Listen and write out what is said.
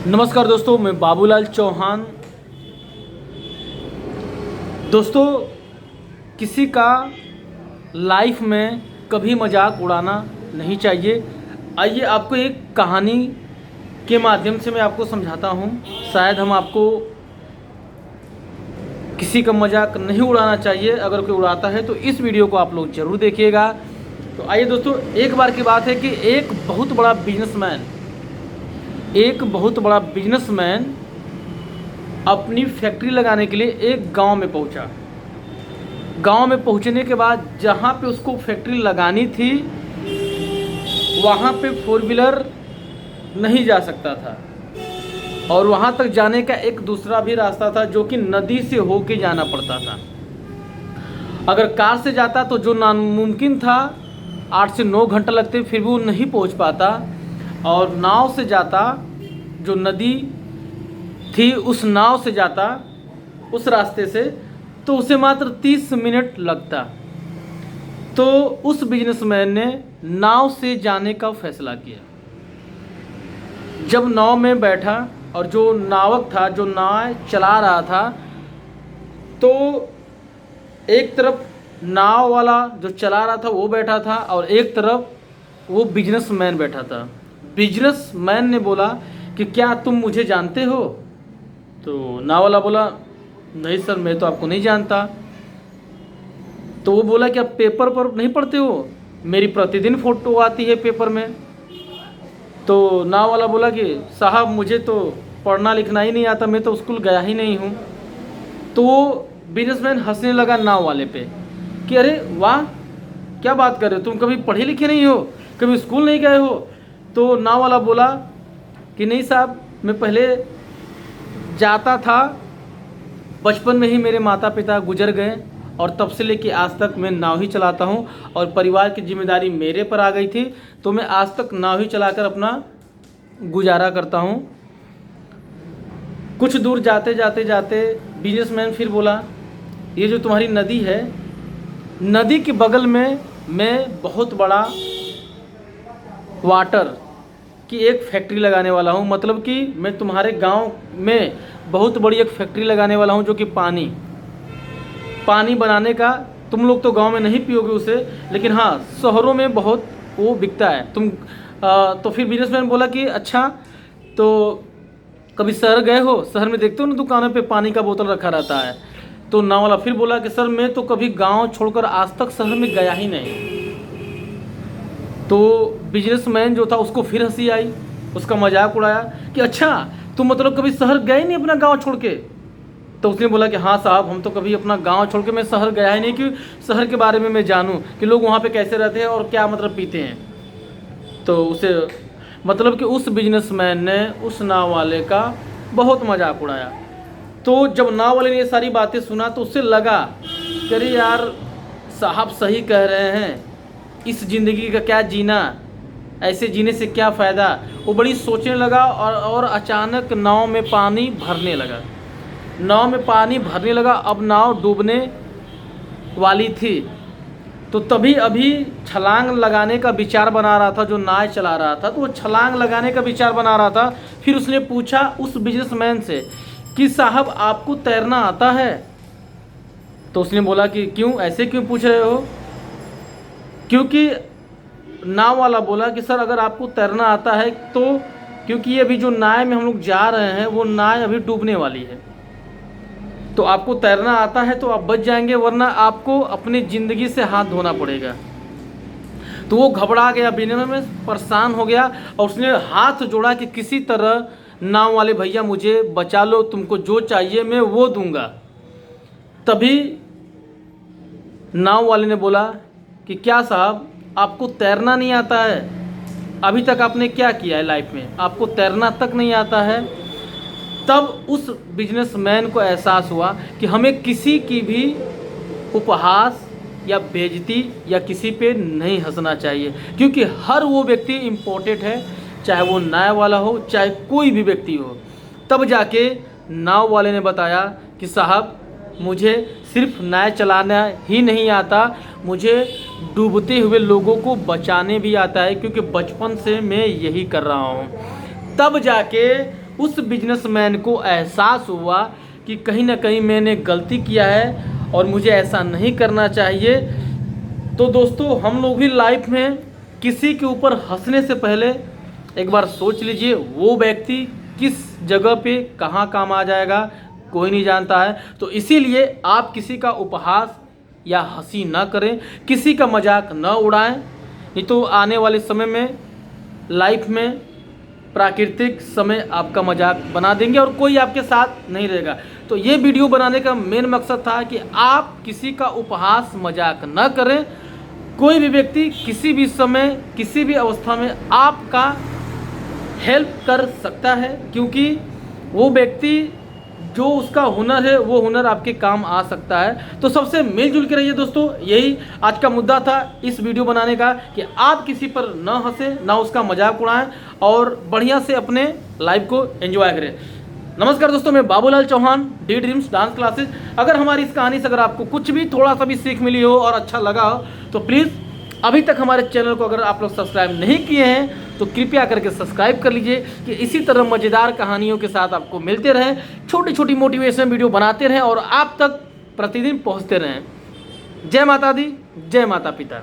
नमस्कार दोस्तों, मैं बाबूलाल चौहान। दोस्तों, किसी का लाइफ में कभी मजाक उड़ाना नहीं चाहिए। आइए आपको एक कहानी के माध्यम से मैं आपको समझाता हूँ। शायद हम आपको किसी का मजाक नहीं उड़ाना चाहिए। अगर कोई उड़ाता है तो इस वीडियो को आप लोग ज़रूर देखिएगा। तो आइए दोस्तों, एक बार की बात है कि एक बहुत बड़ा बिजनेसमैन अपनी फैक्ट्री लगाने के लिए एक गांव में पहुंचा। गांव में पहुंचने के बाद जहां पे उसको फैक्ट्री लगानी थी वहां पे फोर व्हीलर नहीं जा सकता था और वहां तक जाने का एक दूसरा भी रास्ता था जो कि नदी से होके जाना पड़ता था। अगर कार से जाता तो जो नामुमकिन था, 8 से 9 घंटा लगते, फिर भी वो नहीं पहुंच पाता। और नाव से जाता, जो नदी थी उस नाव से जाता उस रास्ते से, तो उसे मात्र 30 मिनट लगता। तो उस बिजनेसमैन ने नाव से जाने का फैसला किया। जब नाव में बैठा और जो नावक था, जो नाव चला रहा था, तो एक तरफ नाव वाला जो चला रहा था वो बैठा था और एक तरफ वो बिजनेसमैन बैठा था। बिजनेसमैन ने बोला कि क्या तुम मुझे जानते हो? तो नाव वाला बोला, नहीं सर, मैं तो आपको नहीं जानता। तो वो बोला कि आप पेपर पर नहीं पढ़ते हो? मेरी प्रतिदिन फोटो आती है पेपर में। तो नाव वाला बोला कि साहब, मुझे तो पढ़ना लिखना ही नहीं आता, मैं तो स्कूल गया ही नहीं हूँ। तो वो बिजनेसमैन हंसने लगा नाव वाले पे कि अरे वाह, क्या बात कर रहे हो, तुम कभी पढ़े लिखे नहीं हो, कभी स्कूल नहीं गए हो? तो नाव वाला बोला कि नहीं साहब, मैं पहले जाता था, बचपन में ही मेरे माता पिता गुजर गए और तब से लेके आज तक मैं नाव ही चलाता हूँ और परिवार की जिम्मेदारी मेरे पर आ गई थी, तो मैं आज तक नाव ही चलाकर अपना गुजारा करता हूँ। कुछ दूर जाते जाते बिजनेसमैन फिर बोला, ये जो तुम्हारी नदी है, नदी के बगल में मैं बहुत बड़ा वाटर की एक फैक्ट्री लगाने वाला हूँ। मतलब कि मैं तुम्हारे गांव में बहुत बड़ी एक फैक्ट्री लगाने वाला हूँ जो कि पानी बनाने का। तुम लोग तो गांव में नहीं पियोगे उसे, लेकिन हाँ, शहरों में बहुत वो बिकता है। तो फिर बिजनेसमैन बोला कि अच्छा, तो कभी शहर गए हो? शहर में देखते हो ना, दुकानों पे पानी का बोतल रखा रहता है। तो नाव वाला फिर बोला कि सर, मैं तो कभी गांव छोड़कर आज तक शहर में गया ही नहीं। तो बिजनेसमैन जो था उसको फिर हंसी आई, उसका मजाक उड़ाया कि अच्छा, तुम मतलब कभी शहर गए नहीं अपना गांव छोड़ के? तो उसने बोला कि हाँ साहब, हम तो कभी अपना गांव छोड़ के मैं शहर गया ही नहीं कि शहर के बारे में मैं जानूं कि लोग वहाँ पे कैसे रहते हैं और क्या मतलब पीते हैं। तो उसे मतलब कि उस बिजनेसमैन ने उस नाव वाले का बहुत मजाक उड़ाया। तो जब नाव वाले ने ये सारी बातें सुना तो उससे लगा कि अरे यार, साहब सही कह रहे हैं, इस ज़िंदगी का क्या जीना, ऐसे जीने से क्या फ़ायदा। वो बड़ी सोचने लगा और अचानक नाव में पानी भरने लगा। अब नाव डूबने वाली थी। तो तभी अभी छलांग लगाने का विचार बना रहा था जो नाव चला रहा था, तो वो छलांग लगाने का विचार बना रहा था। फिर उसने पूछा उस बिजनेसमैन से कि साहब, आपको तैरना आता है? तो उसने बोला कि क्यों, ऐसे क्यों पूछ रहे हो? क्योंकि नाव वाला बोला कि सर, अगर आपको तैरना आता है तो, क्योंकि ये अभी जो नाव में हम लोग जा रहे हैं वो नाव अभी डूबने वाली है, तो आपको तैरना आता है तो आप बच जाएंगे, वरना आपको अपनी ज़िंदगी से हाथ धोना पड़ेगा। तो वो घबरा गया, बिना में परेशान हो गया और उसने हाथ जोड़ा कि किसी तरह नाव वाले भैया मुझे बचा लो, तुमको जो चाहिए मैं वो दूंगा। तभी नाव वाले ने बोला कि क्या साहब, आपको तैरना नहीं आता है? अभी तक आपने क्या किया है लाइफ में, आपको तैरना तक नहीं आता है? तब उस बिजनेसमैन को एहसास हुआ कि हमें किसी की भी उपहास या बेइज्जती या किसी पे नहीं हंसना चाहिए, क्योंकि हर वो व्यक्ति इम्पोर्टेंट है, चाहे वो नाव वाला हो, चाहे कोई भी व्यक्ति हो। तब जाके नाव वाले ने बताया कि साहब, मुझे सिर्फ नाव चलाना ही नहीं आता, मुझे डूबते हुए लोगों को बचाने भी आता है, क्योंकि बचपन से मैं यही कर रहा हूँ। तब जाके उस बिजनेसमैन को एहसास हुआ कि कहीं ना कहीं मैंने गलती किया है और मुझे ऐसा नहीं करना चाहिए। तो दोस्तों, हम लोग भी लाइफ में किसी के ऊपर हंसने से पहले एक बार सोच लीजिए वो व्यक्ति किस जगह पे कहाँ काम आ जाएगा, कोई नहीं जानता है। तो इसीलिए आप किसी का उपहास या हंसी ना करें, किसी का मजाक न उड़ाएं, नहीं तो आने वाले समय में लाइफ में प्राकृतिक समय आपका मजाक बना देंगे और कोई आपके साथ नहीं रहेगा। तो ये वीडियो बनाने का मेन मकसद था कि आप किसी का उपहास मजाक न करें। कोई भी व्यक्ति किसी भी समय किसी भी अवस्था में आपका हेल्प कर सकता है, क्योंकि वो व्यक्ति जो उसका हुनर है वो हुनर आपके काम आ सकता है। तो सबसे मिलजुल के रहिए दोस्तों, यही आज का मुद्दा था इस वीडियो बनाने का कि आप किसी पर न हंसें, ना उसका मजाक उड़ाएं और बढ़िया से अपने लाइफ को एंजॉय करें। नमस्कार दोस्तों, मैं Babulal Chauhan, D dreams dance classes. अगर हमारी इस कहानी से अगर आपको कुछ भी थोड़ा सा भी सीख मिली हो और अच्छा लगा हो तो प्लीज़ अभी तक हमारे चैनल को अगर आप लोग सब्सक्राइब नहीं किए हैं तो कृपया करके सब्सक्राइब कर लीजिए कि इसी तरह मज़ेदार कहानियों के साथ आपको मिलते रहें, छोटी छोटी मोटिवेशन वीडियो बनाते रहें और आप तक प्रतिदिन पहुंचते रहें। जय माता दी, जय माता पिता।